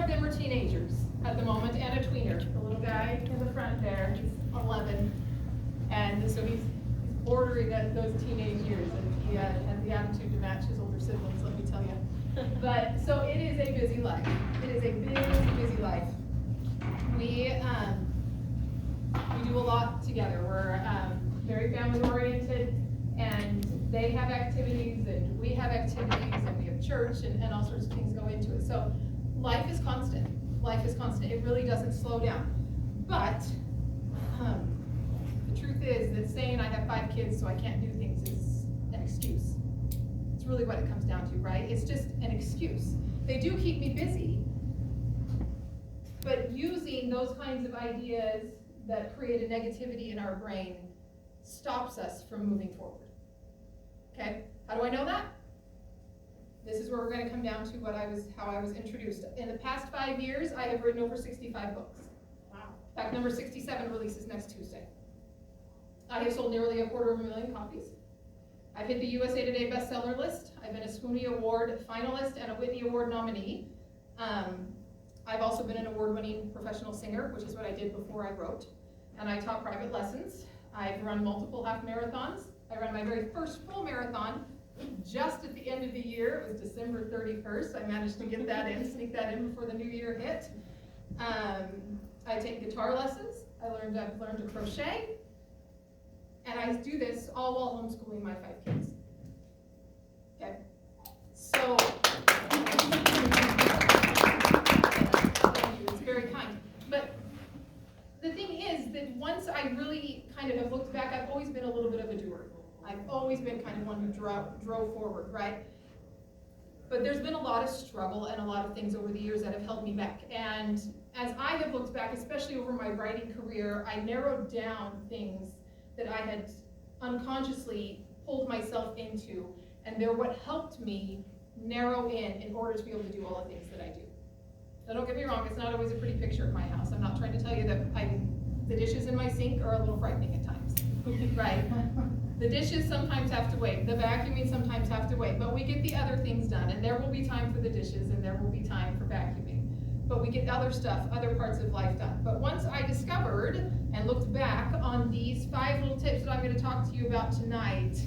of them are teenagers at the moment, and a tweener. The little guy in the front there, he's 11, and so he's bordering at those teenage years, and he has the attitude to match his older siblings, let me tell you. But, so it is a busy life. It is a busy, busy life. We do a lot together. We're very family-oriented, and they have activities, and we have activities, and we have church, and all sorts of things go into it. So life is constant. Life is constant. It really doesn't slow down. But the truth is that saying I have 5 kids so I can't do things is an excuse. It's really what it comes down to, right? It's just an excuse. They do keep me busy, but using those kinds of ideas that create a negativity in our brain stops us from moving forward. Okay? How do I know that? This is where we're going to come down to how I was introduced. In the past 5 years, I have written over 65 books. Wow. In fact, number 67 releases next Tuesday. I have sold nearly 250,000 copies. I've hit the USA Today bestseller list. I've been a Sweeney Award finalist and a Whitney Award nominee. I've also been an award-winning professional singer, which is what I did before I wrote. And I taught private lessons. I've run multiple half marathons. I ran my very first full marathon just at the end of the year. It was December 31st. I managed to get that in, sneak that in before the new year hit. I take guitar lessons. I've learned to crochet. And I do this all while homeschooling my 5 kids. Okay? So, thank you, it's very kind. But the thing is that once I really kind of have looked back, I've always been a little bit of a doer. I've always been kind of one who drove forward, right? But there's been a lot of struggle and a lot of things over the years that have held me back. And as I have looked back, especially over my writing career, I narrowed down things that I had unconsciously pulled myself into, and they're what helped me narrow in order to be able to do all the things that I do. Now don't get me wrong, it's not always a pretty picture at my house. I'm not trying to tell you that the dishes in my sink are a little frightening at times, right? The dishes sometimes have to wait, the vacuuming sometimes have to wait, but we get the other things done, and there will be time for the dishes, and there will be time for vacuuming. But we get other stuff, other parts of life done. But once I discovered and looked back on these 5 little tips that I'm going to talk to you about tonight,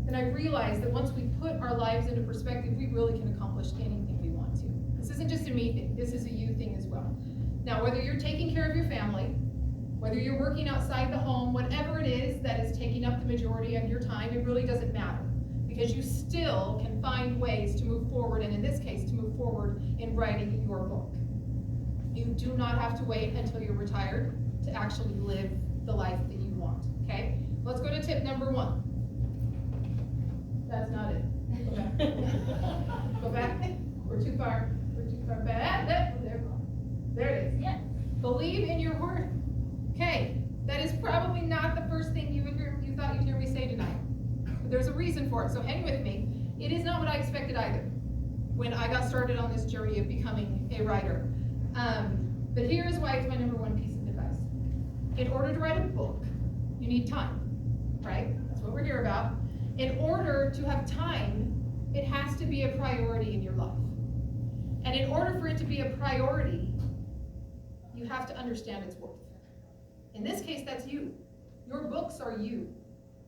then I realized that once we put our lives into perspective, we really can accomplish anything we want to. This isn't just a me thing, this is a you thing as well. Now, whether you're taking care of your family, whether you're working outside the home, whatever it is that is taking up the majority of your time, it really doesn't matter. Because you still can find ways to move forward, and in this case, to move forward in writing your book. You do not have to wait until you're retired to actually live the life that you want, okay? Let's go to tip number 1. That's not it. Go back. Go back. We're too far back. There it is. Yes. Believe in your worth. Okay, that is probably not the first thing you thought you'd hear me say tonight. But there's a reason for it, so hang with me. It is not what I expected either when I got started on this journey of becoming a writer. But here is why it's my number 1 piece of advice. In order to write a book, you need time, right? That's what we're here about. In order to have time, it has to be a priority in your life. And in order for it to be a priority, you have to understand its worth. In this case, that's you. Your books are you.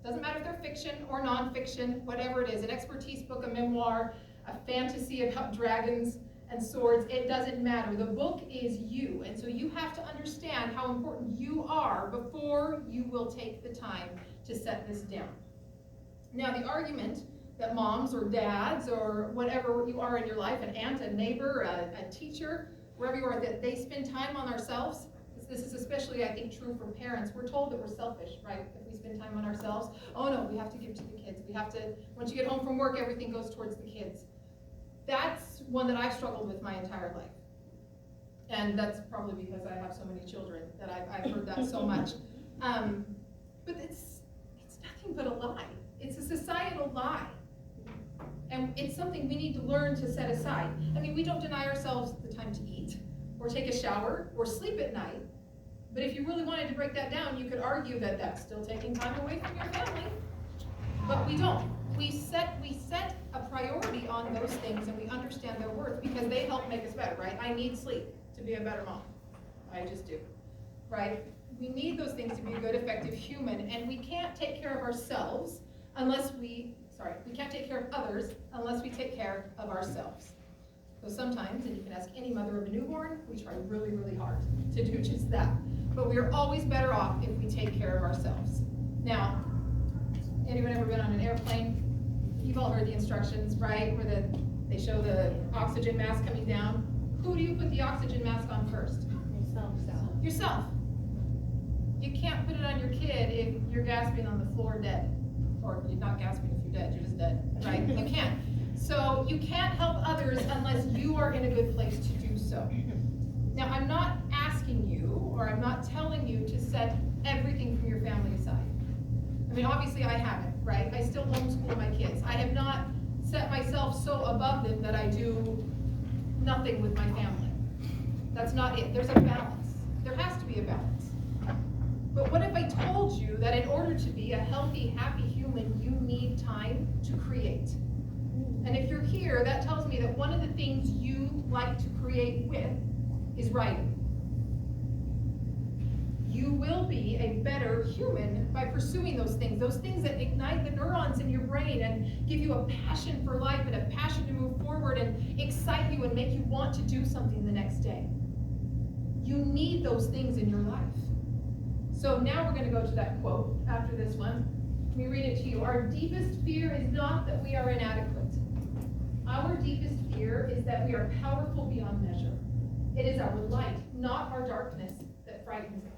Doesn't matter if they're fiction or nonfiction, whatever it is, an expertise book, a memoir, a fantasy about dragons and swords, it doesn't matter. The book is you, and so you have to understand how important you are before you will take the time to set this down. Now, the argument that moms or dads or whatever you are in your life, an aunt, a neighbor, a teacher, wherever you are, that they spend time on ourselves, this is especially, I think, true for parents. We're told that we're selfish, right? If we spend time on ourselves, oh no, we have to give to the kids. We have to, once you get home from work, everything goes towards the kids. That's one that I've struggled with my entire life. And that's probably because I have so many children that I've heard that so much. But it's nothing but a lie. It's a societal lie. And it's something we need to learn to set aside. I mean, we don't deny ourselves the time to eat, or take a shower, or sleep at night. But if you really wanted to break that down, you could argue that that's still taking time away from your family. But we don't, we set a priority on those things, and we understand their worth because they help make us better, right? I need sleep to be a better mom. I just do, right? We need those things to be a good, effective human, and we can't take care of ourselves we can't take care of others unless we take care of ourselves. So sometimes, and you can ask any mother of a newborn, we try really, really hard to do just that. But we are always better off if we take care of ourselves. Now, anyone ever been on an airplane? You've all heard the instructions, right? Where they show the oxygen mask coming down. Who do you put the oxygen mask on first? Yourself. You can't put it on your kid if you're gasping on the floor dead. Or you're not gasping if you're dead, you're just dead, right? You can't. So you can't help others unless you are in a good place to do so. Now, I'm not asking you, or I'm not telling you to set everything from your family aside. I mean, obviously I haven't, right? I still homeschool my kids. I have not set myself so above them that I do nothing with my family. That's not it. There's a balance. There has to be a balance. But what if I told you that in order to be a healthy, happy human, you need time to create? And if you're here, that tells me that one of the things you like to create with is writing. You will be a better human by pursuing those things that ignite the neurons in your brain and give you a passion for life and a passion to move forward and excite you and make you want to do something the next day. You need those things in your life. So now we're going to go to that quote after this one. Let me read it to you. Our deepest fear is not that we are inadequate. Our deepest fear is that we are powerful beyond measure. It is our light, not our darkness, that frightens us.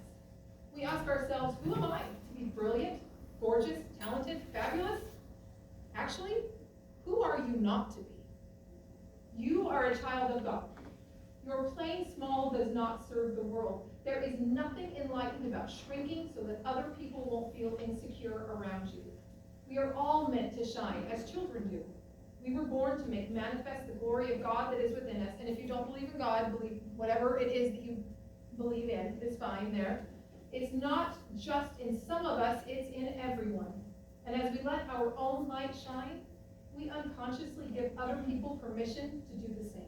We ask ourselves, who am I to be brilliant, gorgeous, talented, fabulous? Actually, who are you not to be? You are a child of God. Your playing small does not serve the world. There is nothing enlightened about shrinking so that other people won't feel insecure around you. We are all meant to shine as children do. We were born to make manifest the glory of God that is within us. And if you don't believe in God, believe whatever it is that you believe in is fine there. It's not just in some of us, it's in everyone. And as we let our own light shine, we unconsciously give other people permission to do the same.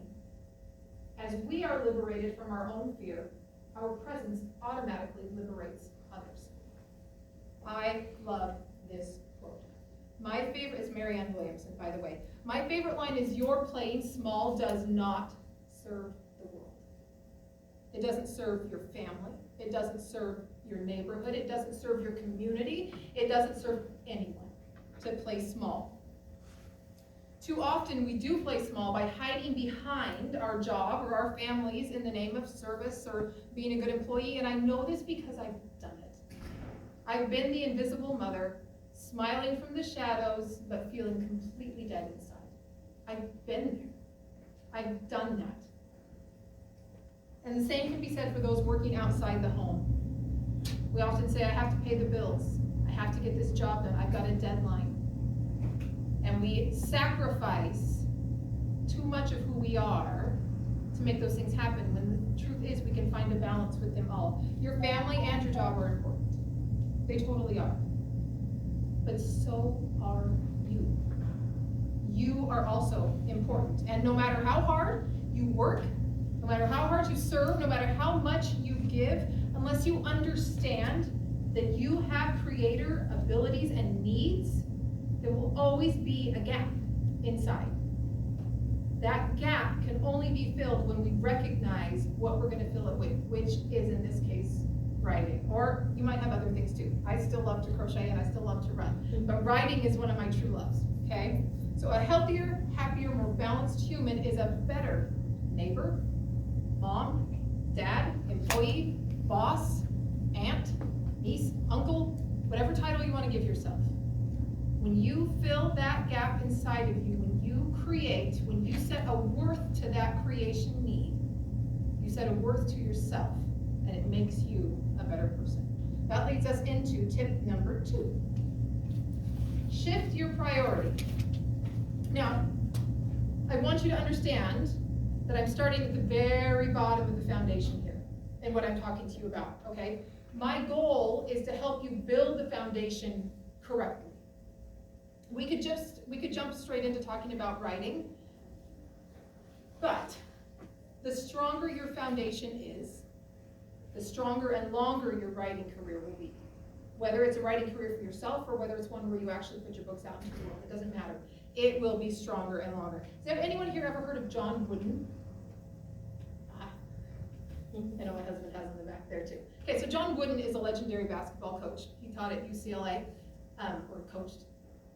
As we are liberated from our own fear, our presence automatically liberates others. I love this quote. My favorite is Marianne Williamson, by the way. My favorite line is, your playing small does not serve the world. It doesn't serve your family. It doesn't serve your neighborhood. It doesn't serve your community. It doesn't serve anyone to play small. Too often we do play small by hiding behind our job or our families in the name of service or being a good employee, and I know this because I've done it. I've been the invisible mother, smiling from the shadows, but feeling completely dead inside. I've been there. I've done that. And the same can be said for those working outside the home. We often say, I have to pay the bills. I have to get this job done. I've got a deadline. And we sacrifice too much of who we are to make those things happen, when the truth is we can find a balance with them all. Your family and your job are important. They totally are. But so are you. You are also important. And no matter how hard you work, no matter how hard you serve, no matter how much you give, unless you understand that you have creator abilities and needs, there will always be a gap inside. That gap can only be filled when we recognize what we're going to fill it with, which is, in this case, writing. Or you might have other things too. I still love to crochet and I still love to run. But writing is one of my true loves, okay? So a healthier, happier, more balanced human is a better neighbor, mom, dad, employee, boss, aunt, niece, uncle, whatever title you want to give yourself. When you fill that gap inside of you, when you create, when you set a worth to that creation need, you set a worth to yourself, and it makes you a better person. That leads us into tip number 2. Shift your priority. Now, I want you to understand that I'm starting at the very bottom of the foundation here and what I'm talking to you about, okay? My goal is to help you build the foundation correctly. we could jump straight into talking about writing, but the stronger your foundation is, the stronger and longer your writing career will be. Whether it's a writing career for yourself or whether it's one where you actually put your books out into the world, it doesn't matter. It will be stronger and longer. Has anyone here ever heard of John Wooden? I know my husband has in the back there too. Okay, so John Wooden is a legendary basketball coach. He taught at UCLA, or coached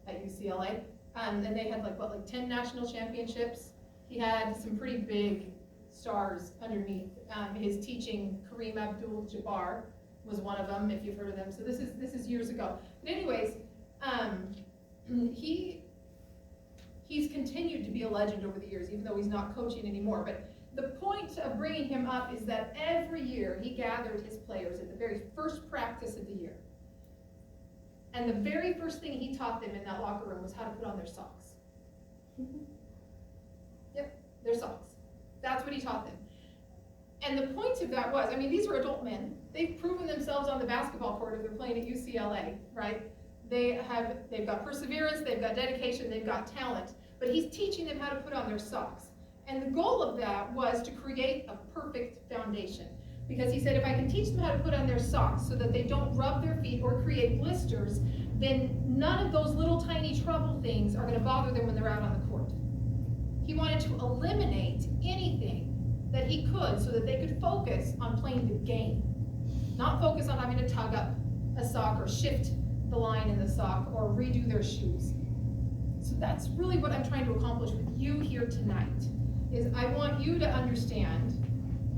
at UCLA. And they had like 10 national championships. He had some pretty big stars underneath his teaching. Kareem Abdul-Jabbar was one of them, if you've heard of them. So this is years ago. But anyways, he's continued to be a legend over the years, even though he's not coaching anymore. But the point of bringing him up is that every year he gathered his players at the very first practice of the year. And the very first thing he taught them in that locker room was how to put on their socks. Yep, their socks. That's what he taught them. And the point of that was, I mean, these are adult men. They've proven themselves on the basketball court if they're playing at UCLA, right? They've got perseverance, they've got dedication, they've got talent. But he's teaching them how to put on their socks. And the goal of that was to create a perfect foundation. Because he said, if I can teach them how to put on their socks so that they don't rub their feet or create blisters, then none of those little tiny trouble things are going to bother them when they're out on the court. He wanted to eliminate anything that he could so that they could focus on playing the game. Not focus on having to tug up a sock or shift the line in the sock or redo their shoes. So that's really what I'm trying to accomplish with you here tonight, is I want you to understand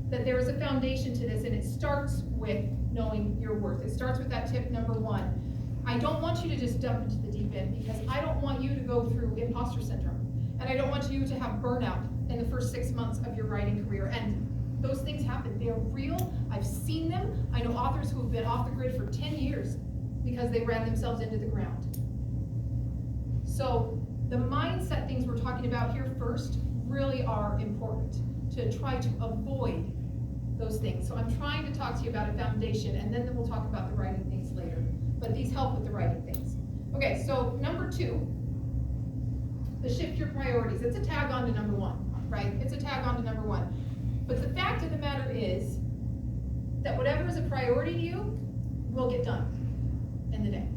that there is a foundation to this, and it starts with knowing your worth. It starts with that tip number one. I don't want you to just dump into the deep end, because I don't want you to go through imposter syndrome. And I don't want you to have burnout in the first 6 months of your writing career. And those things happen. They are real. I've seen them. I know authors who have been off the grid for 10 years because they ran themselves into the ground. So the mindset things we're talking about here first really are important to try to avoid those things. So I'm trying to talk to you about a foundation, and then we'll talk about the writing things later. But these help with the writing things. Okay, so number 2, the shift your priorities. It's a tag on to number 1, right? It's a tag on to number 1. But the fact of the matter is that whatever is a priority to you will get done in the day.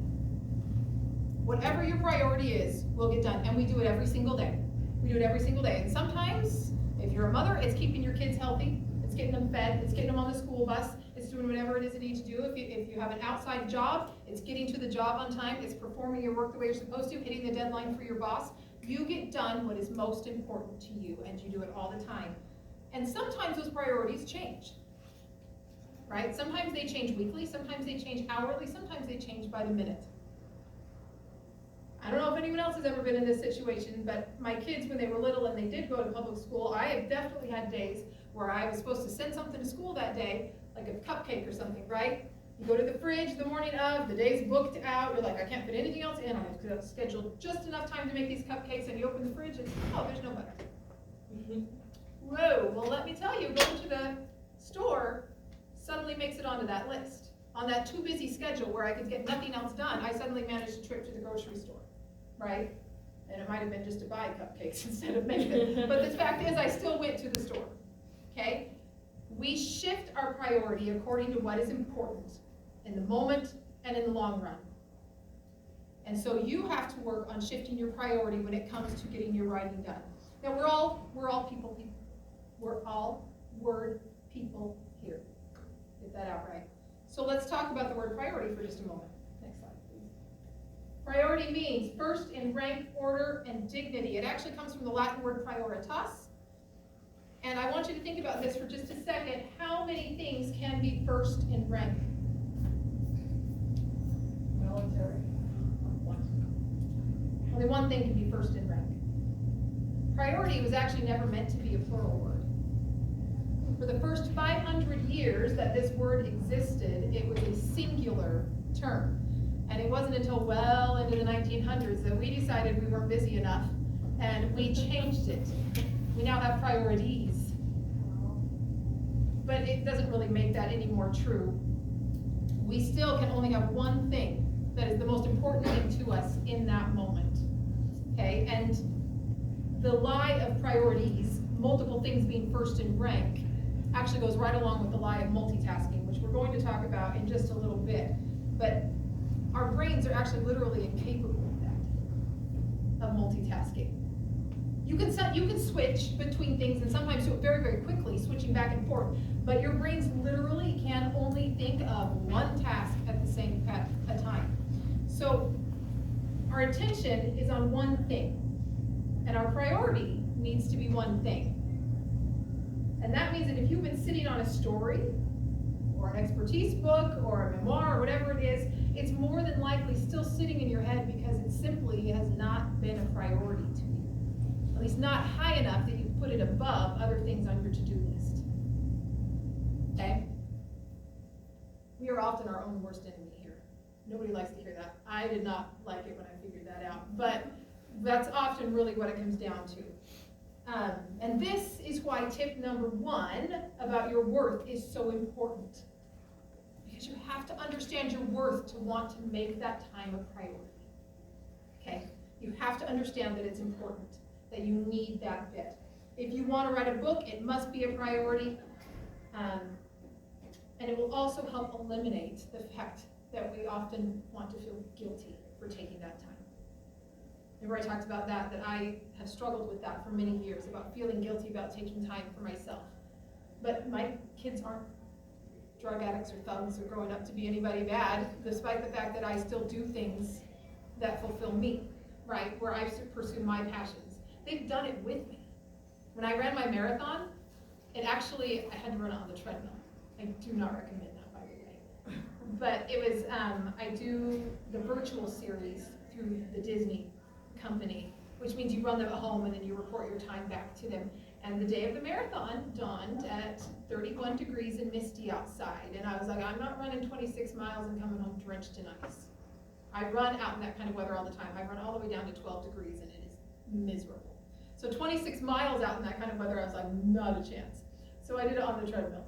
Whatever your priority is will get done, and we do it every single day. We do it every single day. And sometimes, if you're a mother, it's keeping your kids healthy, it's getting them fed, it's getting them on the school bus, it's doing whatever it is it needs to do. If you have an outside job, it's getting to the job on time, it's performing your work the way you're supposed to, hitting the deadline for your boss. You get done what is most important to you, and you do it all the time. And sometimes those priorities change, right? Sometimes they change weekly, sometimes they change hourly, sometimes they change by the minute. I don't know if anyone else has ever been in this situation, but my kids, when they were little and they did go to public school, I have definitely had days where I was supposed to send something to school that day, like a cupcake or something, right? You go to the fridge the morning of, the day's booked out, you're like, I can't fit anything else in, I have to schedule just enough time to make these cupcakes, and you open the fridge and, oh, there's no butter. Whoa, well let me tell you, going to the store suddenly makes it onto that list. On that too busy schedule where I could get nothing else done, I suddenly managed a trip to the grocery store, right? And it might have been just to buy cupcakes instead of make them. But the fact is, I still went to the store, okay? We shift our priority according to what is important in the moment and in the long run. And so you have to work on shifting your priority when it comes to getting your writing done. Now we're all people. We're all word people here. Get that out right. So let's talk about the word priority for just a moment. Next slide, please. Priority means first in rank, order, and dignity. It actually comes from the Latin word prioritas. And I want you to think about this for just a second. How many things can be first in rank? Military. Only one thing can be first in rank. Priority was actually never meant to be a plural word. For the first 500 years that this word existed, it was a singular term. And it wasn't until well into the 1900s that we decided we weren't busy enough, and we changed it. We now have priorities. But it doesn't really make that any more true. We still can only have one thing that is the most important thing to us in that moment. okay? And the lie of priorities, multiple things being first in rank, actually goes right along with the lie of multitasking, which we're going to talk about in just a little bit. But our brains are actually literally incapable of that, of multitasking. You can switch between things and sometimes do it very, very quickly, switching back and forth. But your brains literally can only think of one task at the same time. So our attention is on one thing, and our priority needs to be one thing. And that means that if you've been sitting on a story, or an expertise book, or a memoir, or whatever it is, it's more than likely still sitting in your head because it simply has not been a priority to you. At least not high enough that you put it above other things on your to-do list. Okay? We are often our own worst enemy here. Nobody likes to hear that. I did not like it when I figured that out, but that's often really what it comes down to. And this is why tip number 1 about your worth is so important. Because you have to understand your worth to want to make that time a priority. Okay? You have to understand that it's important, that you need that bit. If you want to write a book, it must be a priority. And it will also help eliminate the fact that we often want to feel guilty for taking that time. Remember I talked about that I have struggled with that for many years, about feeling guilty about taking time for myself. But my kids aren't drug addicts or thugs or growing up to be anybody bad, despite the fact that I still do things that fulfill me, right? Where I pursue my passions. They've done it with me. When I ran my marathon, I had to run it on the treadmill. I do not recommend that, by the way. But it was, I do the virtual series through the Disney company, which means you run them at home and then you report your time back to them. And the day of the marathon dawned at 31 degrees and misty outside. And I was like, I'm not running 26 miles and coming home drenched in ice. I run out in that kind of weather all the time. I run all the way down to 12 degrees and it is miserable. So 26 miles out in that kind of weather, I was like, not a chance. So I did it on the treadmill.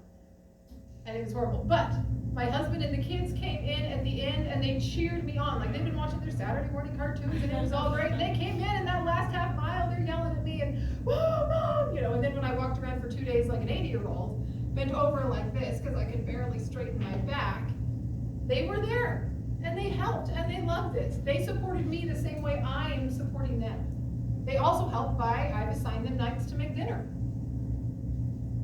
And it was horrible. But my husband and the kids came in at the end and they cheered me on. Like they'd been watching their Saturday morning cartoons and it was all great. And they came in and that last half mile, they're yelling at me and, whoa, Mom! You know, and then when I walked around for 2 days like an 80-year-old, bent over like this because I could barely straighten my back, they were there and they helped and they loved it. They supported me the same way I am supporting them. They also helped by, I've assigned them nights to make dinner.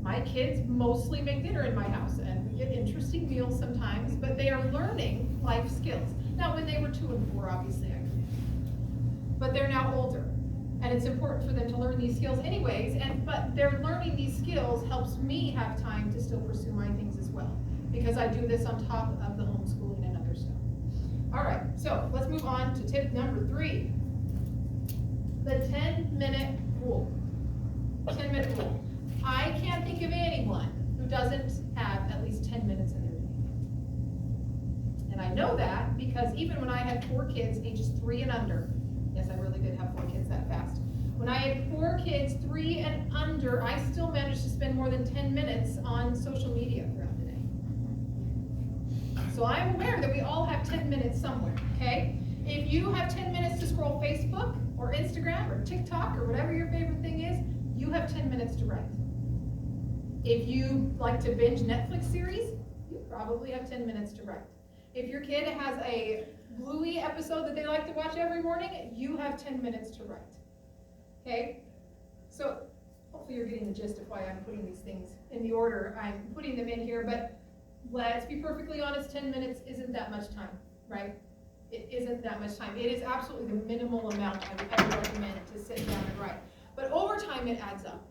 My kids mostly make dinner in my house, and we get interesting meals sometimes, but they are learning life skills. Now, when they were 2 and 4, obviously I couldn't. But they're now older, and it's important for them to learn these skills anyways, but their learning these skills helps me have time to still pursue my things as well, because I do this on top of the homeschooling and other stuff. All right, so let's move on to tip number 3, the 10-minute rule. 10-minute rule. I can't think of anyone who doesn't have at least 10 minutes in their day. And I know that because even when I had 4 kids, ages 3 and under, yes, I really did have 4 kids that fast. When I had 4 kids, 3 and under, I still managed to spend more than 10 minutes on social media throughout the day. So I'm aware that we all have 10 minutes somewhere, okay? If you have 10 minutes to scroll Facebook or Instagram or TikTok or whatever your favorite thing is, you have 10 minutes to write. If you like to binge Netflix series, you probably have 10 minutes to write. If your kid has a Bluey episode that they like to watch every morning, you have 10 minutes to write. Okay? So hopefully you're getting the gist of why I'm putting these things in the order I'm putting them in here, but let's be perfectly honest, 10 minutes isn't that much time, right? It isn't that much time. It is absolutely the minimal amount I would ever recommend to sit down and write. But over time it adds up.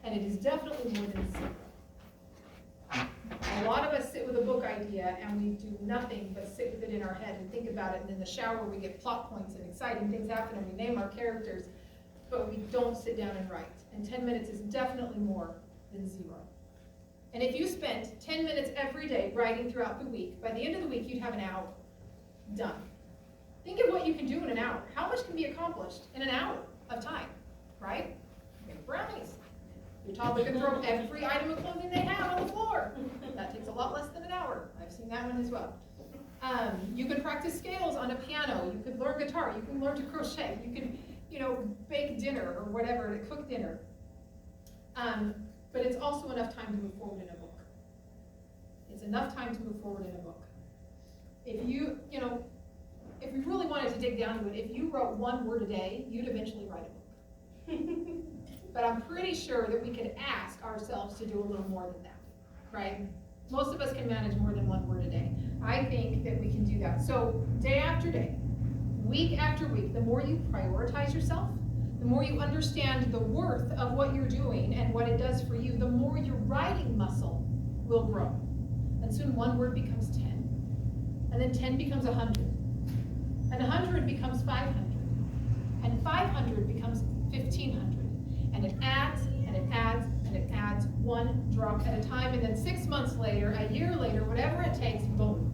And it is definitely more than 0. A lot of us sit with a book idea and we do nothing but sit with it in our head and think about it, and in the shower we get plot points and exciting things happen and we name our characters, but we don't sit down and write. And 10 minutes is definitely more than 0. And if you spent 10 minutes every day writing throughout the week, by the end of the week you'd have an hour done. Think of what you can do in an hour. How much can be accomplished in an hour of time, right? Make brownies. Your toddler can throw every item of clothing they have on the floor. That takes a lot less than an hour. I've seen that one as well. You can practice scales on a piano. You could learn guitar. You can learn to crochet. You can bake dinner or whatever, to cook dinner. But it's also enough time to move forward in a book. It's enough time to move forward in a book. If if we really wanted to dig down to it, if you wrote one word a day, you'd eventually write a book. But I'm pretty sure that we could ask ourselves to do a little more than that, right? Most of us can manage more than one word a day. I think that we can do that. So day after day, week after week, the more you prioritize yourself, the more you understand the worth of what you're doing and what it does for you, the more your writing muscle will grow. And soon one word becomes 10. And then 10 becomes 100. And 100 becomes 500. And 500 becomes 1,500. And it adds, and it adds, and it adds, one drop at a time. And then 6 months later, a year later, whatever it takes, boom,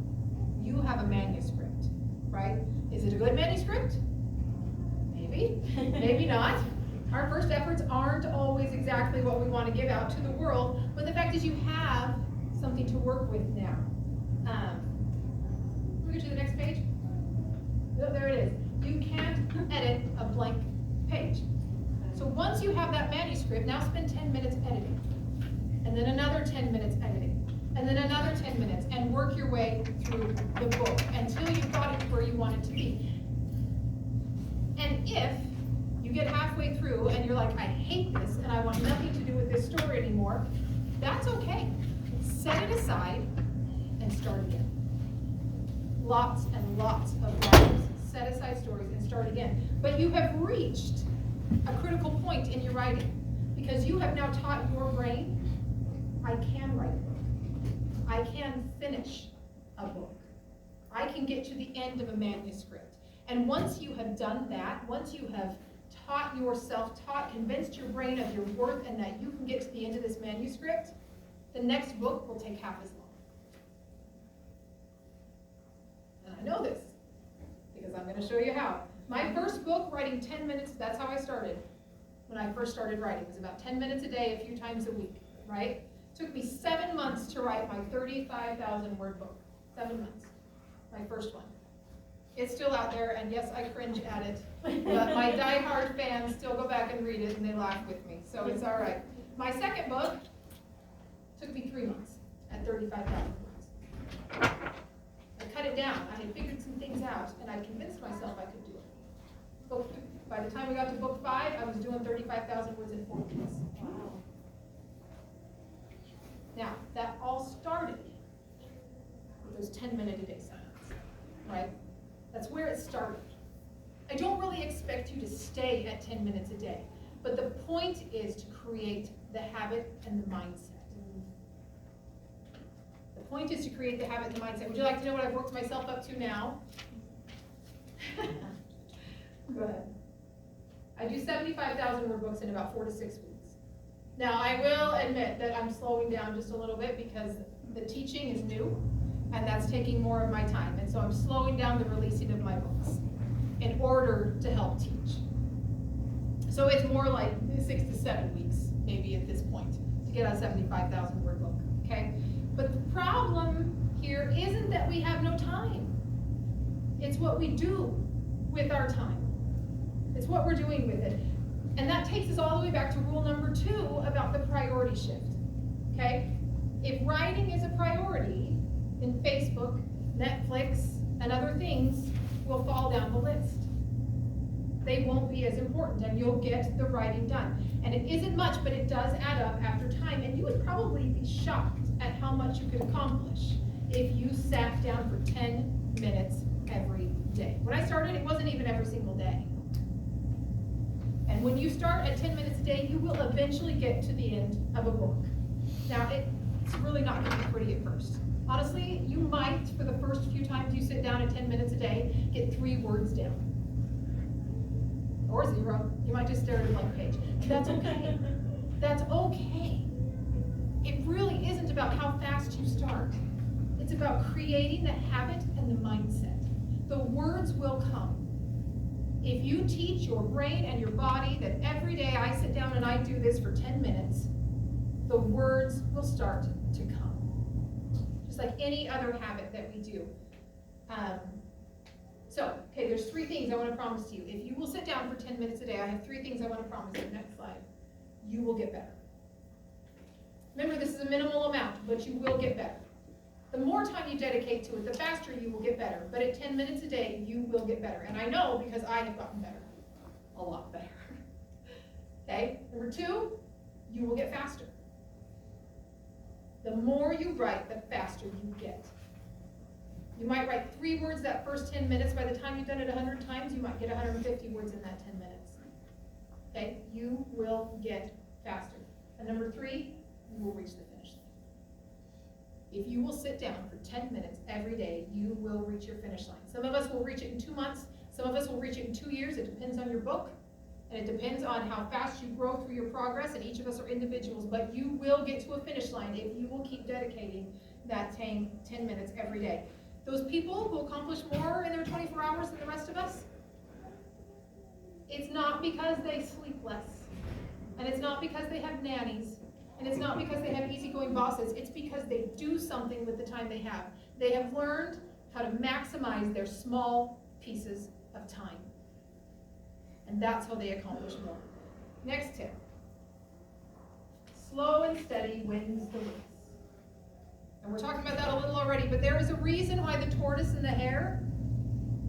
you have a manuscript, right? Is it a good manuscript? Maybe, maybe not. Our first efforts aren't always exactly what we want to give out to the world, but the fact is you have something to work with now. Can we go to the next page? Oh, there it is. You can't edit a blank page. So once you have that manuscript, now spend 10 minutes editing, and then another 10 minutes editing, and then another 10 minutes, and work your way through the book until you've got it where you want it to be. And if you get halfway through and you're like, I hate this and I want nothing to do with this story anymore, that's okay. Set it aside and start again. Lots and lots of writers set aside stories and start again. But you have reached a critical point in your writing because you have now taught your brain, I can write a book. I can finish a book. I can get to the end of a manuscript. And once you have done that, once you have taught yourself, convinced your brain of your worth and that you can get to the end of this manuscript, the next book will take half as long. And I know this because I'm going to show you how. My first book, writing 10 minutes, that's how I started. When I first started writing, it was about 10 minutes a day, a few times a week, right? It took me 7 months to write my 35,000 word book. 7 months, my first one. It's still out there, and yes, I cringe at it, but my die-hard fans still go back and read it, and they laugh with me, so it's all right. My second book took me 3 months at 35,000 words. I cut it down. I had figured some things out, and I convinced myself I could do it. By the time we got to book 5, I was doing 35,000 words in 4 weeks. Wow. Now, that all started with those 10-minute-a-day sign-ups, right? That's where it started. I don't really expect you to stay at 10 minutes a day, but the point is to create the habit and the mindset. The point is to create the habit and the mindset. Would you like to know what I've worked myself up to now? Go ahead. I do 75,000 word books in about 4 to 6 weeks. Now, I will admit that I'm slowing down just a little bit because the teaching is new, and that's taking more of my time. And so I'm slowing down the releasing of my books in order to help teach. So it's more like 6 to 7 weeks, maybe at this point, to get a 75,000 word book, okay? But the problem here isn't that we have no time. It's what we do with our time. It's what we're doing with it. And that takes us all the way back to rule number 2 about the priority shift, okay? If writing is a priority, then Facebook, Netflix, and other things will fall down the list. They won't be as important, and you'll get the writing done. And it isn't much, but it does add up after time, and you would probably be shocked at how much you could accomplish if you sat down for 10 minutes every day. When I started, it wasn't even every single day. And when you start at 10 minutes a day, you will eventually get to the end of a book. Now, it's really not going to be pretty at first. Honestly, you might, for the first few times you sit down at 10 minutes a day, get 3 words down. Or 0. You might just stare at a blank page. That's okay. That's okay. It really isn't about how fast you start. It's about creating the habit and the mindset. The words will come. If you teach your brain and your body that every day I sit down and I do this for 10 minutes, the words will start to come. Just like any other habit that we do. So, okay, there's 3 things I want to promise to you. If you will sit down for 10 minutes a day, I have 3 things I want to promise you. Next slide. You will get better. Remember, this is a minimal amount, but you will get better. The more time you dedicate to it, the faster you will get better. But at 10 minutes a day, you will get better. And I know because I have gotten better. A lot better. Okay? Number 2, you will get faster. The more you write, the faster you get. You might write 3 words that first 10 minutes. By the time you've done it 100 times, you might get 150 words in that 10 minutes. Okay? You will get faster. And number 3, you will reach the finish line. If you will sit down for 10 minutes every day, you will reach your finish line. Some of us will reach it in 2 months. Some of us will reach it in 2 years. It depends on your book. And it depends on how fast you grow through your progress. And each of us are individuals. But you will get to a finish line if you will keep dedicating that 10 minutes every day. Those people who accomplish more in their 24 hours than the rest of us, it's not because they sleep less. And it's not because they have nannies. And it's not because they have easygoing bosses. It's because they do something with the time they have. They have learned how to maximize their small pieces of time. And that's how they accomplish more. Next tip. Slow and steady wins the race. And we're talking about that a little already, but there is a reason why the tortoise and the hare,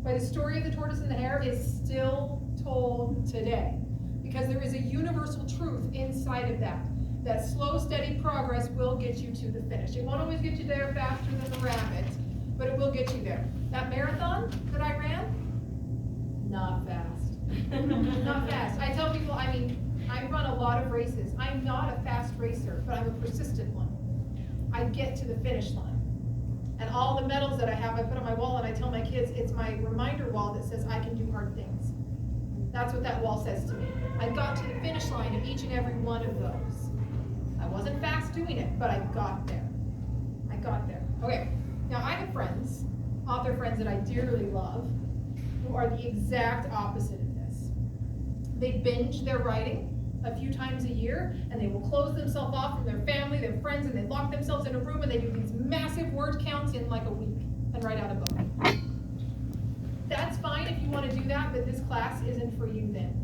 why the story of the tortoise and the hare is still told today. Because there is a universal truth inside of that. That slow, steady progress will get you to the finish. It won't always get you there faster than the rabbit, but it will get you there. That marathon that I ran, not fast. Not fast. I tell people, I run a lot of races. I'm not a fast racer, but I'm a persistent one. I get to the finish line. And all the medals that I have, I put on my wall, and I tell my kids, it's my reminder wall that says I can do hard things. That's what that wall says to me. I got to the finish line of each and every one of those. I wasn't fast doing it, but I got there. I got there. Okay, now I have friends, author friends that I dearly love, who are the exact opposite of this. They binge their writing a few times a year, and they will close themselves off from their family, their friends, and they lock themselves in a room, and they do these massive word counts in like a week and write out a book. That's fine if you want to do that, but this class isn't for you then.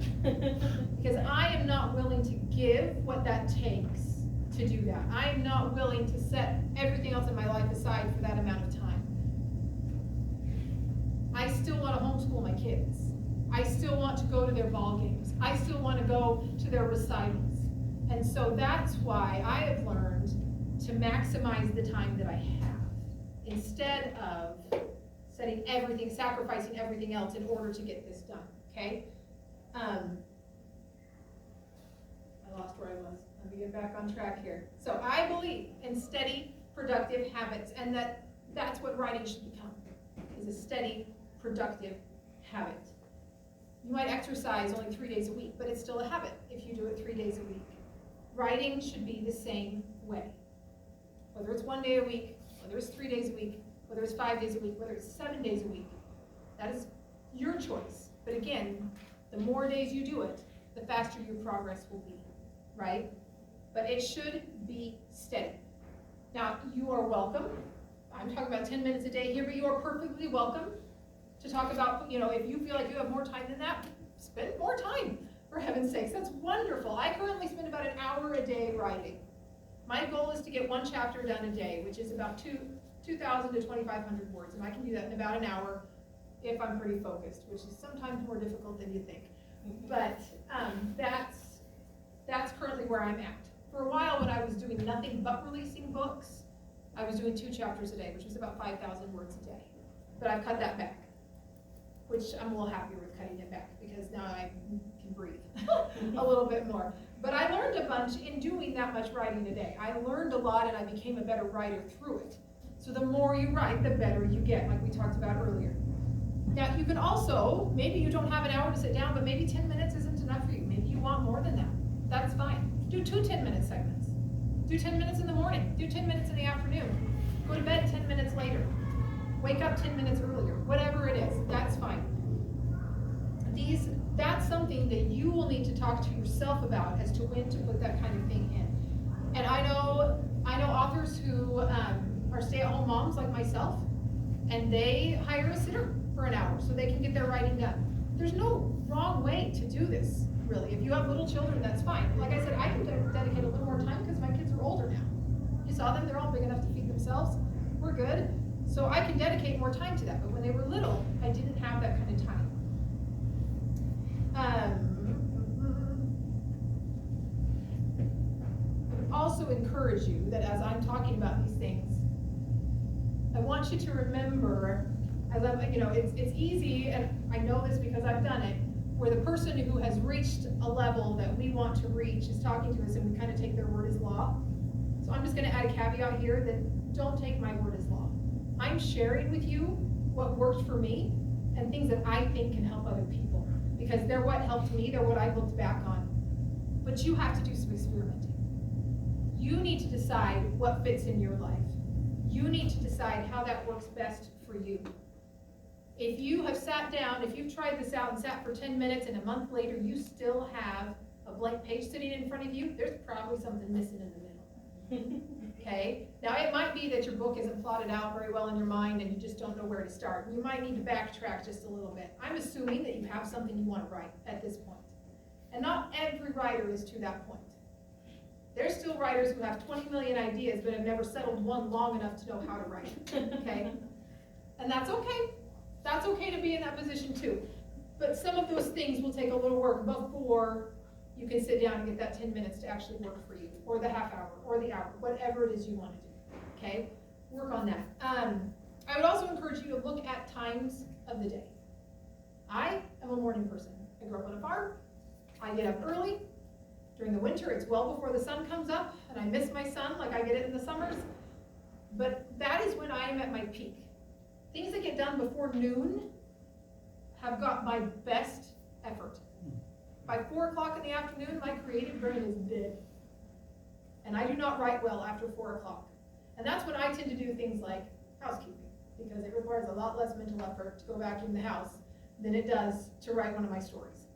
Because I am not willing to give what that takes to do that. I am not willing to set everything else in my life aside for that amount of time. I still want to homeschool my kids. I still want to go to their ball games. I still want to go to their recitals. And so that's why I have learned to maximize the time that I have instead of setting everything, sacrificing everything else in order to get this done, okay? I lost where I was. Let me get back on track here. So I believe in steady, productive habits, and that's what writing should become, is a steady, productive habit. You might exercise only 3 days a week, but it's still a habit if you do it 3 days a week. Writing should be the same way. Whether it's 1 day a week, whether it's 3 days a week, whether it's 5 days a week, whether it's 7 days a week, that is your choice. But again, the more days you do it, the faster your progress will be, right? But it should be steady. Now, you are welcome. I'm talking about 10 minutes a day here, but you are perfectly welcome to talk about, if you feel like you have more time than that, spend more time, for heaven's sakes. That's wonderful. I currently spend about an hour a day writing. My goal is to get 1 chapter done a day, which is about 2,000 to 2,500 words, and I can do that in about an hour if I'm pretty focused, which is sometimes more difficult than you think. But that's currently where I'm at. For a while, when I was doing nothing but releasing books, I was doing 2 chapters a day, which was about 5,000 words a day. But I've cut that back, which I'm a little happier with cutting it back, because now I can breathe a little bit more. But I learned a bunch in doing that much writing a day. I learned a lot, and I became a better writer through it. So the more you write, the better you get, like we talked about earlier. Now, you can also, maybe you don't have an hour to sit down, but maybe 10 minutes isn't enough for you. Maybe you want more than that. That's fine. Do 2 10-minute segments. Do 10 minutes in the morning. Do 10 minutes in the afternoon. Go to bed 10 minutes later. Wake up 10 minutes earlier. Whatever it is, that's fine. That's something that you will need to talk to yourself about as to when to put that kind of thing in. And I know authors who are stay-at-home moms like myself, and they hire a sitter. for an hour so they can get their writing done. There's no wrong way to do this, really. If you have little children, that's fine. Like I said, I can dedicate a little more time because my kids are older now. You saw them, they're all big enough to feed themselves. We're good. So I can dedicate more time to that. But when they were little, I didn't have that kind of time. I would also encourage you that as I'm talking about these things, I want you to remember, as I'm, it's easy, and I know this because I've done it, where the person who has reached a level that we want to reach is talking to us and we kind of take their word as law. So I'm just going to add a caveat here that don't take my word as law. I'm sharing with you what worked for me and things that I think can help other people, because they're what helped me, they're what I looked back on. But you have to do some experimenting. You need to decide what fits in your life. You need to decide how that works best for you. If you have sat down, if you've tried this out and sat for 10 minutes and a month later you still have a blank page sitting in front of you, there's probably something missing in the middle. Okay? Now it might be that your book isn't plotted out very well in your mind and you just don't know where to start. You might need to backtrack just a little bit. I'm assuming that you have something you want to write at this point. And not every writer is to that point. There's still writers who have 20 million ideas but have never settled one long enough to know how to write. Okay? And that's okay. That's okay to be in that position too. But some of those things will take a little work before you can sit down and get that 10 minutes to actually work for you, or the half hour, or the hour, whatever it is you want to do. Okay? Work on that. I would also encourage you to look at times of the day. I am a morning person. I grew up on a farm. I get up early. During the winter, it's well before the sun comes up, and I miss my sun like I get it in the summers. But that is when I am at my peak. Things that get done before noon have got my best effort. By 4 o'clock in the afternoon, my creative brain is dead. And I do not write well after 4 o'clock. And that's when I tend to do things like housekeeping, because it requires a lot less mental effort to go vacuum the house than it does to write one of my stories.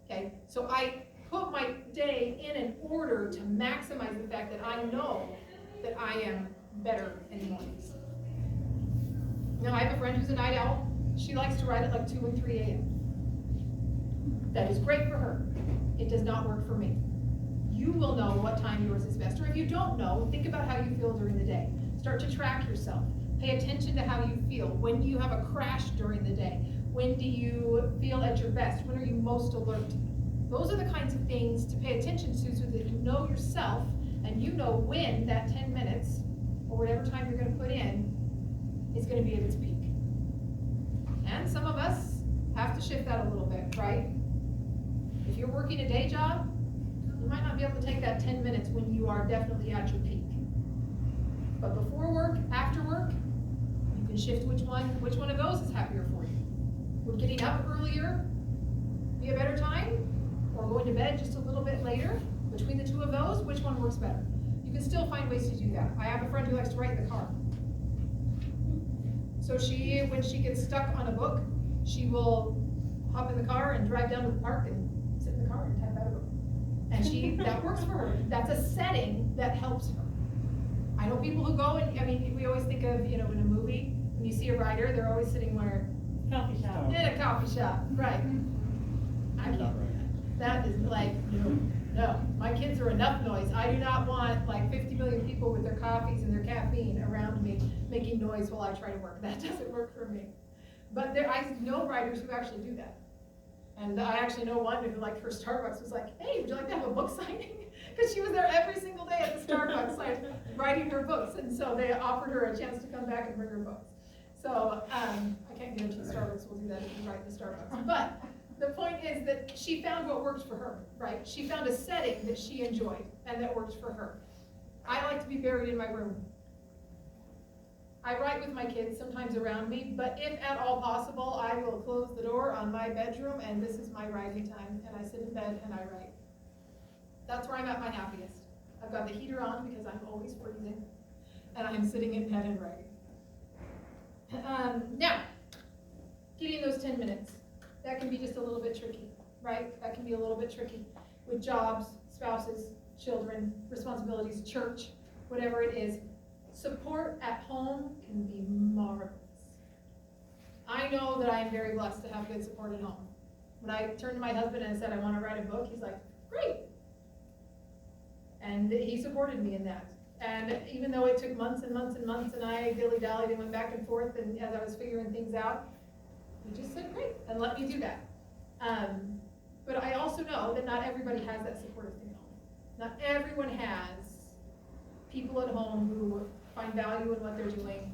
Okay, so I put my day in an order to maximize the fact that I know that I am better in the mornings. Now, I have a friend who's a night owl. She likes to write at like 2 and 3 a.m. That is great for her. It does not work for me. You will know what time yours is best. Or if you don't know, think about how you feel during the day. Start to track yourself. Pay attention to how you feel. When do you have a crash during the day? When do you feel at your best? When are you most alert? Those are the kinds of things to pay attention to so that you know yourself and you know when that 10 minutes or whatever time you're going to put in is going to be at its peak. And some of us have to shift that a little bit, right? If you're working a day job, you might not be able to take that 10 minutes when you are definitely at your peak. But before work, after work, you can shift which one of those is happier for you. Would getting up earlier be a better time? Or going to bed just a little bit later? Between the two of those, which one works better? You can still find ways to do that. I have a friend who likes to write in the car. So when she gets stuck on a book, she will hop in the car and drive down to the park and sit in the car and type out a book. And that works for her. That's a setting that helps her. I know people who go and, we always think of, in a movie, when you see a writer, they're always sitting where? Coffee shop. In a coffee shop, right. I can't do that. That is like, no. My kids are enough noise. I do not want like 50 million people with their coffees and their caffeine around me making noise while I try to work. That doesn't work for me. But I know writers who actually do that. And I actually know one who, like, her Starbucks was like, hey, would you like to have a book signing? Because she was there every single day at the Starbucks, like, writing her books. And so they offered her a chance to come back and bring her books. So I can't guarantee Starbucks will do that if you write in the Starbucks. But the point is that she found what worked for her, right? She found a setting that she enjoyed and that worked for her. I like to be buried in my room. I write with my kids sometimes around me, but if at all possible, I will close the door on my bedroom and this is my writing time, and I sit in bed and I write. That's where I'm at my happiest. I've got the heater on because I'm always freezing, and I'm sitting in bed and writing. Now, getting those 10 minutes, that can be just a little bit tricky, right? That can be a little bit tricky with jobs, spouses, children, responsibilities, church, whatever it is. Support at home can be marvelous. I know that I am very blessed to have good support at home. When I turned to my husband and said I want to write a book, he's like, great. And he supported me in that. And even though it took months and months and months, and I dilly-dallied and went back and forth, and as I was figuring things out, he just said, great, and let me do that. But I also know that not everybody has that supportive thing at home. Not everyone has people at home who find value in what they're doing.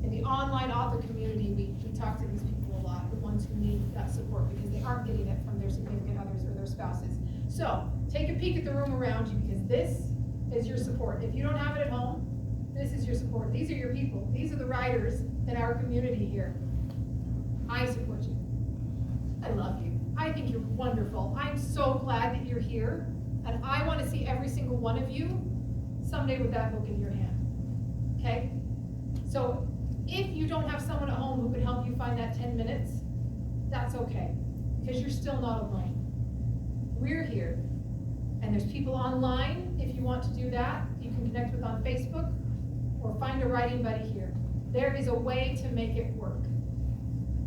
In the online author community, we talk to these people a lot, the ones who need that support because they aren't getting it from their significant others or their spouses. So take a peek at the room around you, because this is your support. If you don't have it at home, this is your support. These are your people. These are the writers in our community here. I support you. I love you. I think you're wonderful. I'm so glad that you're here, and I want to see every single one of you someday with that book in your hand. Okay? So if you don't have someone at home who can help you find that 10 minutes, that's okay, because you're still not alone. We're here, and there's people online. If you want to do that, you can connect with on Facebook or find a writing buddy here. There is a way to make it work.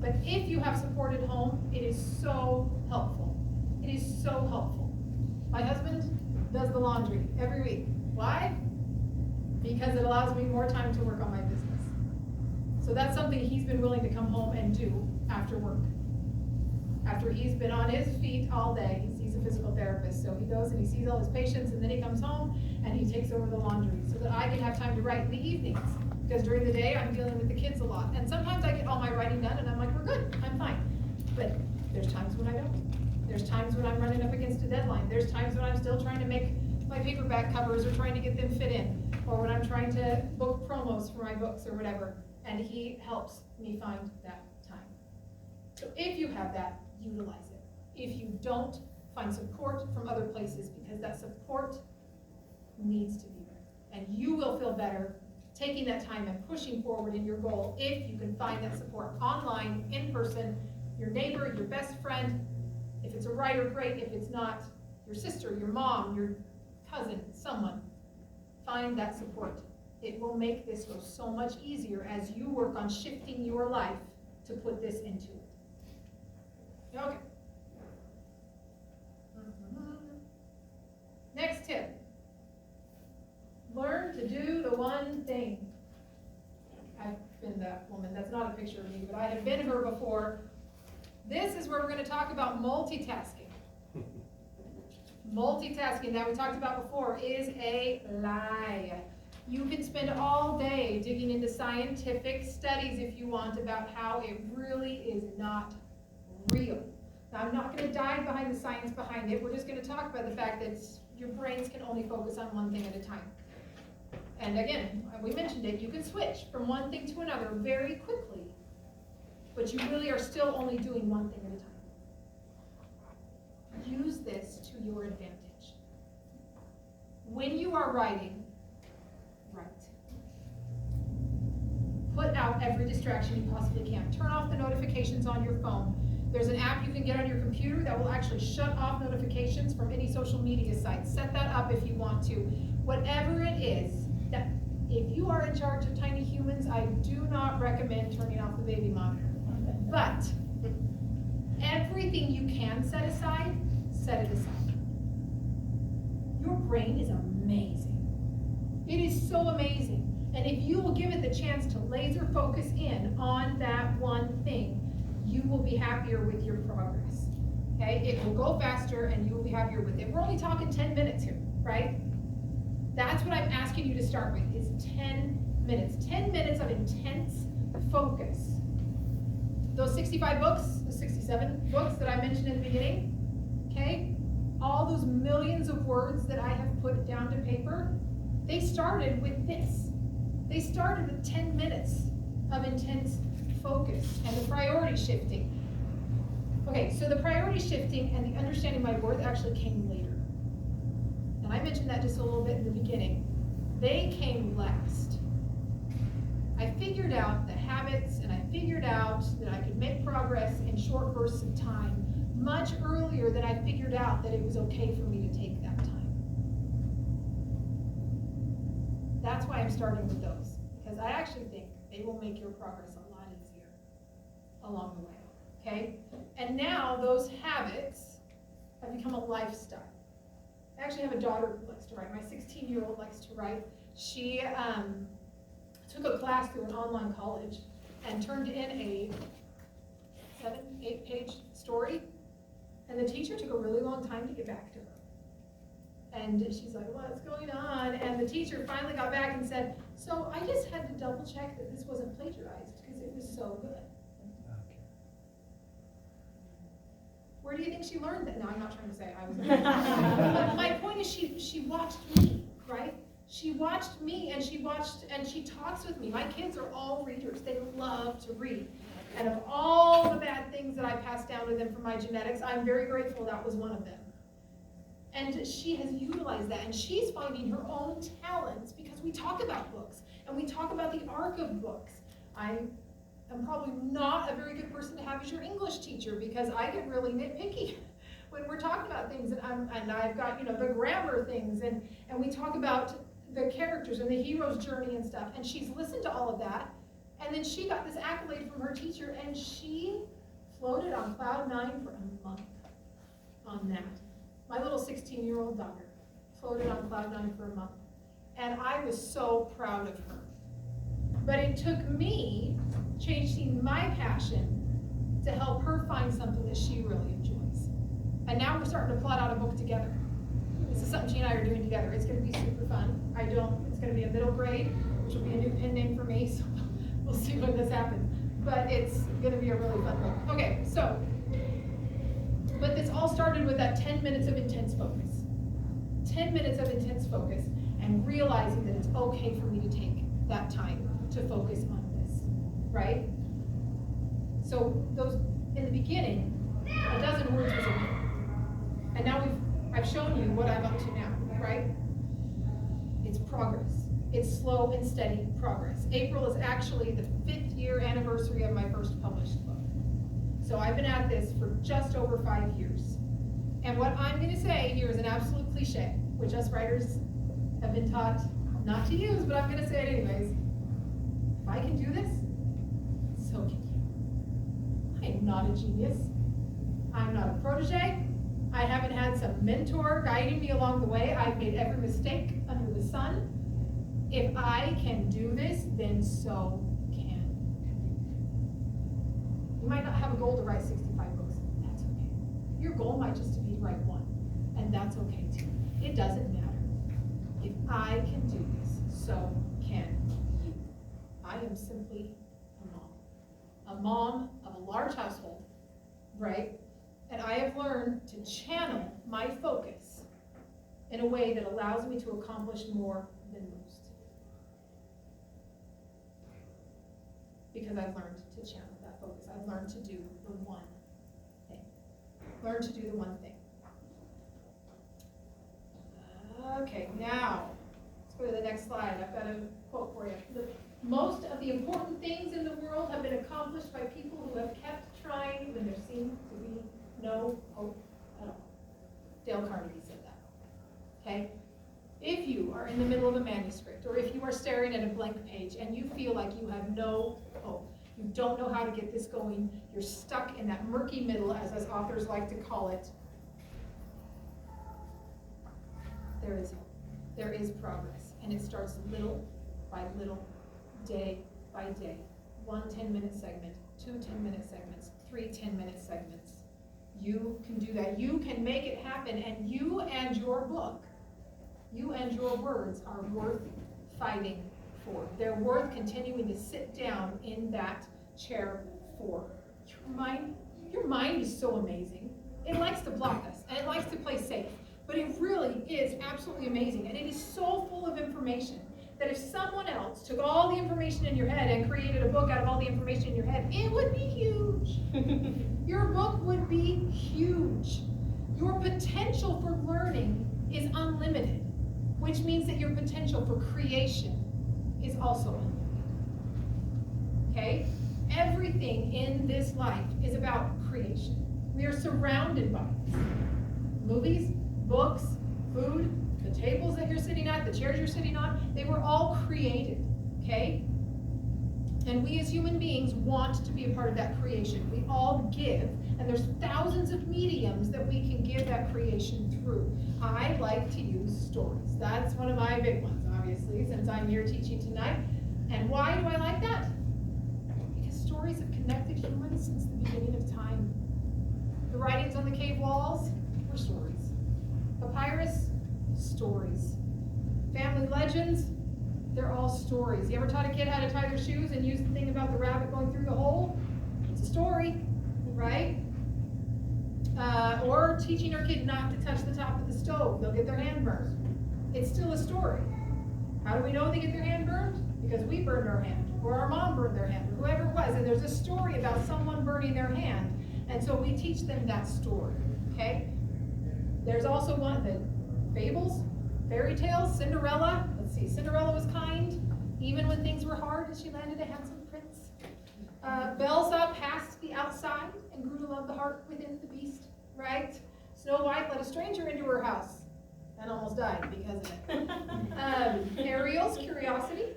But if you have support at home, it is so helpful. It is so helpful. My husband does the laundry every week. Why? Because it allows me more time to work on my business. So that's something he's been willing to come home and do after work. After he's been on his feet all day, he's a physical therapist, so he goes and he sees all his patients, and then he comes home and he takes over the laundry so that I can have time to write in the evenings. Because during the day, I'm dealing with the kids a lot. And sometimes I get all my writing done and I'm like, we're good, I'm fine. But there's times when I don't. There's times when I'm running up against a deadline. There's times when I'm still trying to make my paperback covers or trying to get them fit in, or when I'm trying to book promos for my books or whatever. And he helps me find that time. So if you have that, utilize it. If you don't, find support from other places, because that support needs to be there. And you will feel better taking that time and pushing forward in your goal if you can find that support online, in person, your neighbor, your best friend. If it's a writer, great. If it's not, your sister, your mom, your cousin, someone. Find that support. It will make this go so much easier as you work on shifting your life to put this into it. Okay. Next tip. Learn to do the one thing. I've been that woman. That's not a picture of me, but I have been her before. This is where we're going to talk about multitasking. Multitasking, that we talked about before, is a lie. You can spend all day digging into scientific studies if you want about how it really is not real. Now, I'm not going to dive behind the science behind it. We're just going to talk about the fact that your brains can only focus on one thing at a time. And again, we mentioned it, you can switch from one thing to another very quickly, but you really are still only doing one thing at a time. Use this to your advantage. When you are writing, write. Put out every distraction you possibly can. Turn off the notifications on your phone. There's an app you can get on your computer that will actually shut off notifications from any social media sites. Set that up if you want to. Whatever it is, that if you are in charge of tiny humans, I do not recommend turning off the baby monitor. But everything you can set aside, set it aside. Your brain is amazing. It is so amazing. And if you will give it the chance to laser focus in on that one thing, you will be happier with your progress. Okay? It will go faster and you will be happier with it. We're only talking 10 minutes here, right? That's what I'm asking you to start with, is 10 minutes. 10 minutes of intense focus. Those 65 books, the 67 books that I mentioned in the beginning, okay? All those millions of words that I have put down to paper, they started with this. They started with 10 minutes of intense focus and the priority shifting. Okay, so the priority shifting and the understanding my worth actually came later. And I mentioned that just a little bit in the beginning. They came last. I figured out the habits and I figured out that I could make progress in short bursts of time much earlier than I figured out that it was okay for me to take that time. That's why I'm starting with those, because I actually think they will make your progress a along the way, okay? And now those habits have become a lifestyle. I actually have a daughter who likes to write. My 16-year-old likes to write. She took a class through an online college and turned in a 7-8 page story, and the teacher took a really long time to get back to her. And she's like, what's going on? And the teacher finally got back and said, so I just had to double check that this wasn't plagiarized because it was so good. Okay. Where do you think she learned that? No, I'm not trying to say I was. But my point is she watched me, right? She watched me and she talks with me. My kids are all readers. They love to read. And of all the bad things that I passed down to them from my genetics, I'm very grateful that was one of them. And she has utilized that, and she's finding her own talents because we talk about books, and we talk about the arc of books. I am probably not a very good person to have as your English teacher because I get really nitpicky when we're talking about things, and I've got, you know, the grammar things, and we talk about the characters and the hero's journey and stuff, and she's listened to all of that, and then she got this accolade from her teacher, and she floated on cloud 9 for a month on that. My little 16-year-old daughter floated on cloud 9 for a month. And I was so proud of her. But it took me changing my passion to help her find something that she really enjoys. And now we're starting to plot out a book together. This is something she and I are doing together. It's going to be super fun. It's going to be a middle grade, which will be a new pen name for me, so we'll see when this happens. But it's going to be a really fun book. Okay, so. But this all started with that 10 minutes of intense focus. 10 minutes of intense focus and realizing that it's okay for me to take that time to focus on this, right? So those, in the beginning, a dozen words was a win. And now I've shown you what I'm up to now, right? It's progress. It's slow and steady progress. April is actually the 5th year anniversary of my first published book. So I've been at this for just over 5 years. And what I'm going to say here is an absolute cliche, which us writers have been taught not to use, but I'm going to say it anyways. If I can do this, so can you. I am not a genius. I'm not a protege. I haven't had some mentor guiding me along the way. I've made every mistake under the sun. If I can do this, then so can you. You might not have a goal to write 65 books. That's okay. Your goal might just be to write one, and that's okay too. It doesn't matter. If I can do this, so can you. I am simply a mom of a large household, right? And I have learned to channel my focus in a way that allows me to accomplish more than most. Because I've learned to channel that focus. I've learned to do the one thing. Learn to do the one thing. Okay, now, let's go to the next slide. I've got a quote for you. Most of the important things in the world have been accomplished by people who have kept trying when there seemed to be no hope at all. Dale Carnegie said that. Okay? If you are in the middle of a manuscript, or if you are staring at a blank page and you feel like you have no hope, you don't know how to get this going, you're stuck in that murky middle, as us authors like to call it, there is hope. There is progress. And it starts little by little, day by day. 1 10-minute segment, 2 10-minute segments, 3 10-minute segments. You can do that. You can make it happen, and you and your book, you and your words are worth fighting for. They're worth continuing to sit down in that chair for. Your mind is so amazing. It likes to block us, and it likes to play safe, but it really is absolutely amazing, and it is so full of information that if someone else took all the information in your head and created a book out of all the information in your head, it would be huge. Your book would be huge. Your potential for learning is unlimited, which means that your potential for creation is also unlimited. Okay? Everything in this life is about creation. We are surrounded by this. Movies, books, food, the tables that you're sitting at, the chairs you're sitting on, they were all created, okay? And we as human beings want to be a part of that creation. We all give, and there's thousands of mediums that we can give that creation through. I like to use stories. That's one of my big ones, obviously, since I'm here teaching tonight. And why do I like that? Because stories have connected humans since the beginning of time. The writings on the cave walls were stories. Papyrus, stories. Family legends, they're all stories. You ever taught a kid how to tie their shoes and use the thing about the rabbit going through the hole? It's a story, right? Or teaching our kid not to touch the top of the stove. They'll get their hand burned. It's still a story. How do we know they get their hand burned? Because we burned our hand, or our mom burned their hand, or whoever it was. And there's a story about someone burning their hand. And so we teach them that story, okay? There's also one, the fables, fairy tales, Cinderella. Let's see, Cinderella was kind, even when things were hard, and she landed a handsome prince. Belsa passed the outside and grew to love the heart within the beast, right? Snow White let a stranger into her house and almost died because of it. Ariel's curiosity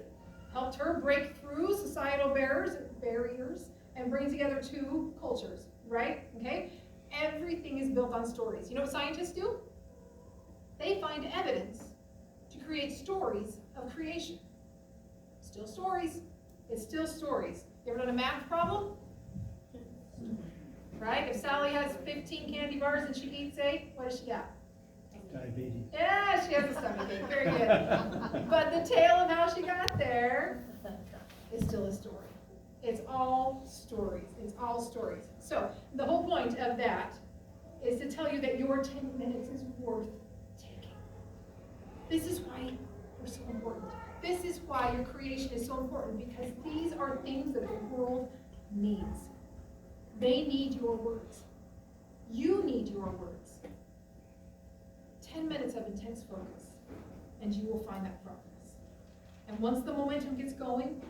helped her break through societal barriers and bring together two cultures, right? Okay? Everything is built on stories. You know what scientists do? They find evidence to create stories of creation. Still stories. It's still stories. You ever done a math problem? Right? If Sally has 15 candy bars and she eats 8, what does she got? Diabetes. Yeah, she has a stomachache. Very good. But the tale of how she got there is still a story. It's all stories. It's all stories. So the whole point of that is to tell you that your 10 minutes is worth taking. This is why we're so important. This is why your creation is so important, because these are things that the world needs. They need your words. You need your words. 10 minutes of intense focus, and you will find that progress. And once the momentum gets going,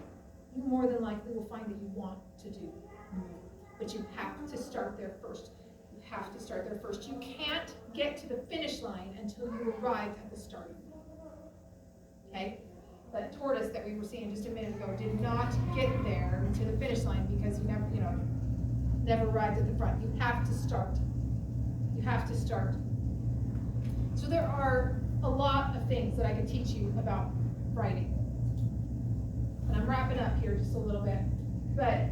you more than likely will find that you want to do more. But you have to start there first. You have to start there first. You can't get to the finish line until you arrive at the starting line. Okay? That tortoise that we were seeing just a minute ago did not get there to the finish line because you never arrived at the front. You have to start. You have to start. So there are a lot of things that I could teach you about writing. And I'm wrapping up here just a little bit. But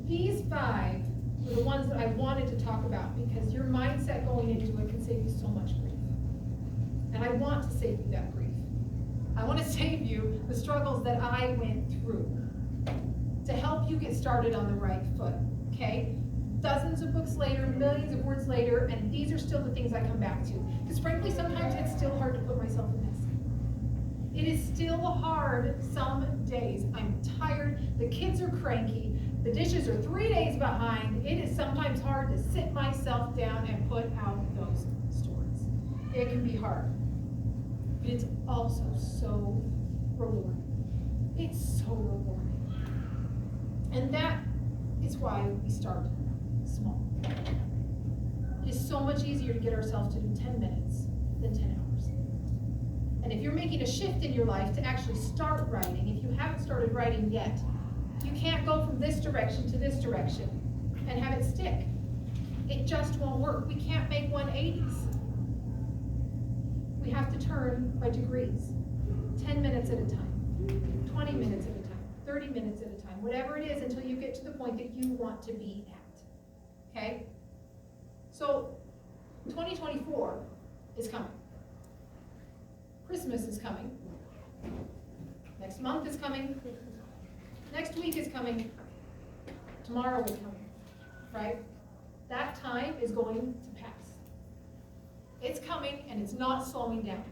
these 5 were the ones that I wanted to talk about because your mindset going into it can save you so much grief. And I want to save you that grief. I want to save you the struggles that I went through to help you get started on the right foot, okay? Dozens of books later, millions of words later, and these are still the things I come back to. Because frankly, sometimes it's still hard to put myself in this. It is still hard some days. I'm tired, the kids are cranky, the dishes are 3 days behind. It is sometimes hard to sit myself down and put out those stories. It can be hard. But it's also so rewarding. It's so rewarding. And that is why we start small. It is so much easier to get ourselves to do 10 minutes than 10 hours. And if you're making a shift in your life to actually start writing, if you haven't started writing yet, you can't go from this direction to this direction and have it stick. It just won't work. We can't make 180s. We have to turn by degrees, 10 minutes at a time, 20 minutes at a time, 30 minutes at a time, whatever it is until you get to the point that you want to be at, okay? So 2024 is coming. Christmas is coming. Next month is coming. Next week is coming. Tomorrow is coming, right? That time is going to pass. It's coming and it's not slowing down.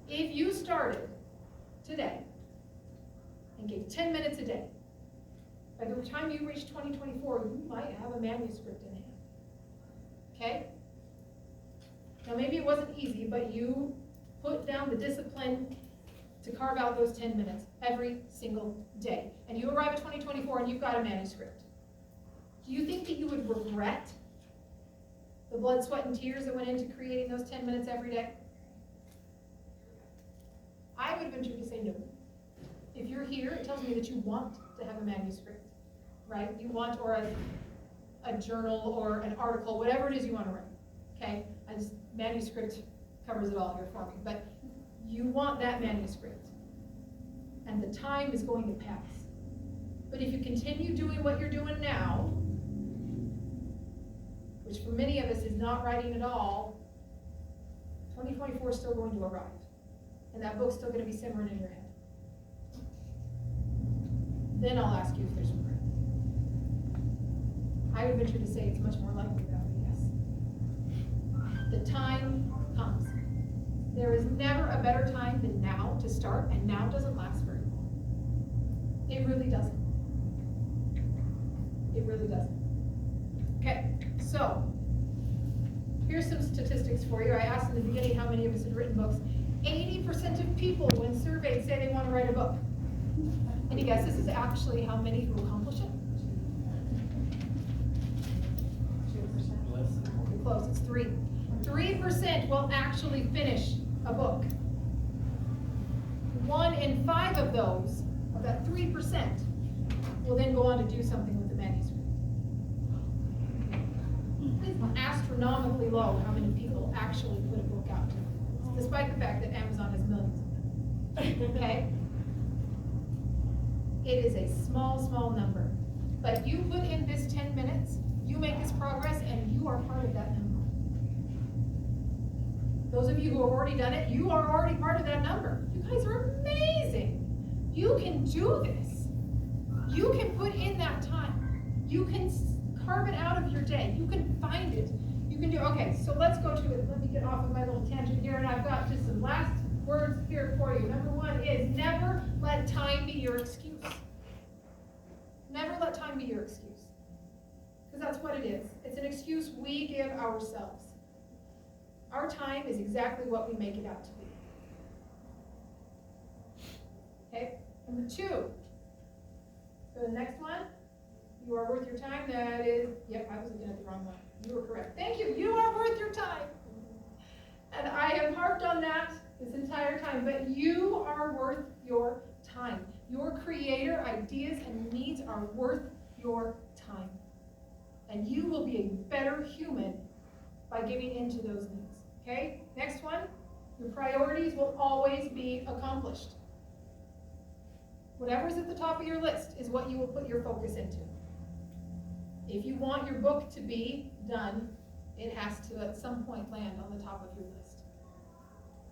If you started today and gave 10 minutes a day, by the time you reach 2024, you might have a manuscript in hand. Okay? Now maybe it wasn't easy, but you put down the discipline to carve out those 10 minutes every single day. And you arrive at 2024 and you've got a manuscript. Do you think that you would regret the blood, sweat, and tears that went into creating those 10 minutes every day? I would venture to say no. If you're here, it tells me that you want to have a manuscript, right? You want, or a journal or an article, whatever it is you want to write, okay? Manuscript covers it all here for me, but you want that manuscript, and the time is going to pass. But if you continue doing what you're doing now, which for many of us is not writing at all, 2024 is still going to arrive, and that book's still going to be simmering in your head. Then I'll ask you if there's regret. I would venture to say it's much more likely that way, yes. The time comes. There is never a better time than now to start, and now doesn't last very long. It really doesn't. It really doesn't. Okay, so here's some statistics for you. I asked in the beginning how many of us had written books. 80% of people, when surveyed, say they want to write a book. Any guesses is actually how many who accomplish it? 2%. Pretty close, it's 3. 3% will actually finish a book. 1 in 5 of those, of that 3%, will then go on to do something with the manuscript. It's astronomically low how many people actually put a book out, despite the fact that Amazon has millions of them. Okay? It is a small, small number. But you put in this 10 minutes, you make this progress, and you are part of that number. Those of you who have already done it, you are already part of that number. You guys are amazing. You can do this. You can put in that time. You can carve it out of your day. You can find it. You can do, okay, so let's go to it. Let me get off of my little tangent here, and I've got just some last words here for you. Number 1 is never let time be your excuse. Never let time be your excuse. Because that's what it is. It's an excuse we give ourselves. Our time is exactly what we make it out to be. Okay? Number 2. Go to the next one. You are worth your time. That is, yep, I was looking at the wrong one. You were correct. Thank you. You are worth your time. And I have harped on that this entire time, but you are worth your time. Your creator ideas and needs are worth your time. And you will be a better human by giving into those needs. Okay? Next one. Your priorities will always be accomplished. Whatever's at the top of your list is what you will put your focus into. If you want your book to be done, it has to at some point land on the top of your list.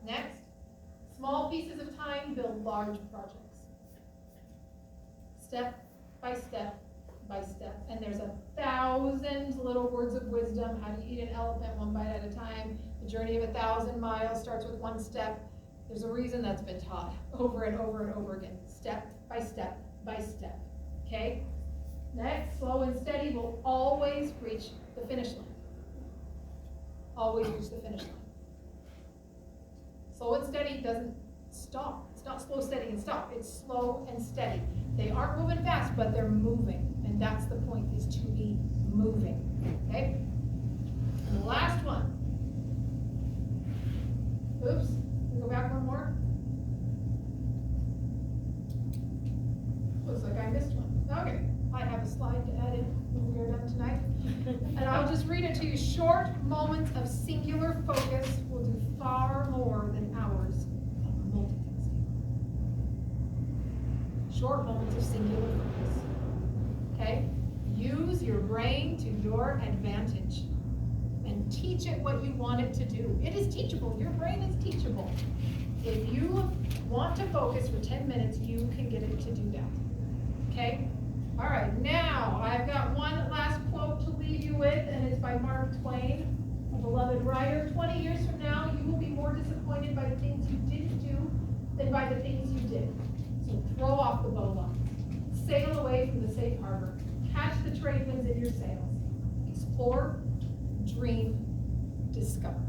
Next, small pieces of time build large projects. Step by step by step. And there's 1,000 little words of wisdom. How do you eat an elephant 1 bite at a time? The journey of 1,000 miles starts with 1 step. There's a reason that's been taught over and over and over again. Step by step by step. Okay? Next, slow and steady will always reach the finish line. Always reach the finish line. Slow and steady doesn't stop. It's not slow, steady, and stop. It's slow and steady. They aren't moving fast, but they're moving. And that's the point, is to be moving. Okay? And the last one. Oops. Can we go back one more? Looks like I missed one. Okay. I have a slide to add in when we are done tonight. And I'll just read it to you. Short moments of singular focus will do far more than hours of multitasking. Short moments of singular focus. Okay? Use your brain to your advantage. And teach it what you want it to do. It is teachable. Your brain is teachable. If you want to focus for 10 minutes, you can get it to do that. Okay? All right, now I've got one last quote to leave you with, and it's by Mark Twain, a beloved writer. 20 years from now, you will be more disappointed by the things you didn't do than by the things you did. So throw off the bowline. Sail away from the safe harbor. Catch the trade winds in your sails. Explore, dream, discover.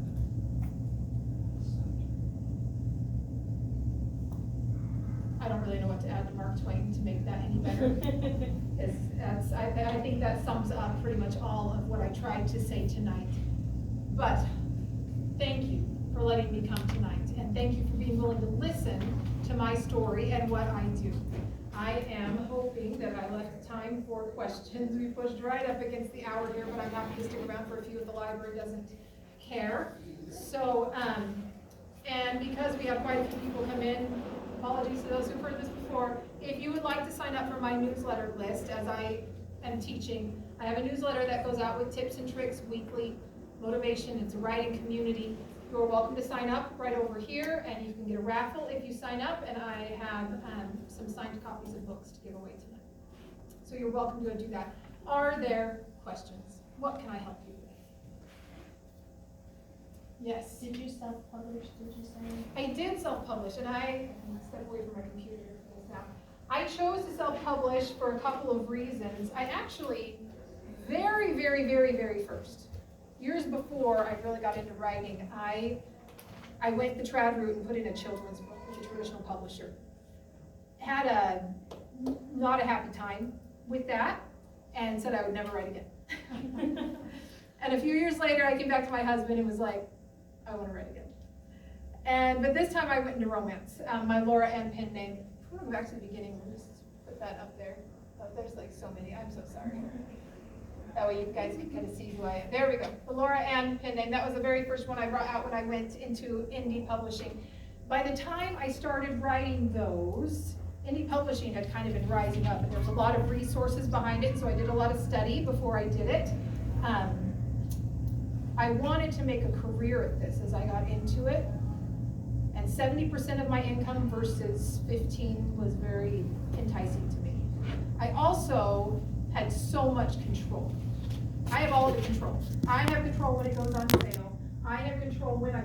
I don't really know what to add to Mark Twain to make that any better. I think that sums up pretty much all of what I tried to say tonight. But thank you for letting me come tonight, and thank you for being willing to listen to my story and what I do. I am hoping that I left time for questions. We pushed right up against the hour here, but I'm happy to stick around for a few if the library doesn't care. So, and because we have quite a few people come in, apologies to those who've heard this before, if you would like to sign up for my newsletter list, as I am teaching, I have a newsletter that goes out with tips and tricks weekly, motivation, it's a writing community. You're welcome to sign up right over here, and you can get a raffle if you sign up, and I have some signed copies of books to give away tonight. So you're welcome to go do that. Are there questions? What can I help you with? Yes? Did you self-publish, did you say? I did self-publish, and I'm going to step away from my computer for this now. I chose to self-publish for a couple of reasons. I actually, very first, years before I really got into writing, I went the trad route and put in a children's book with a traditional publisher. Had not a happy time with that, and said I would never write again. And a few years later, I came back to my husband and was like, I want to write again. But this time I went into romance. My Laura Ann pen name. I'm going to go back to the beginning and just put that up there. Oh, there's like so many. I'm so sorry. That way you guys can kind of see who I am. There we go. The Laura Ann pen name. That was the very first one I brought out when I went into indie publishing. By the time I started writing those, indie publishing had kind of been rising up, and there was a lot of resources behind it, so I did a lot of study before I did it. I wanted to make a career at this as I got into it, and 70% of my income versus 15 was very enticing to me. I also had so much control. I have all of the control. I have control when it goes on sale. I have control when I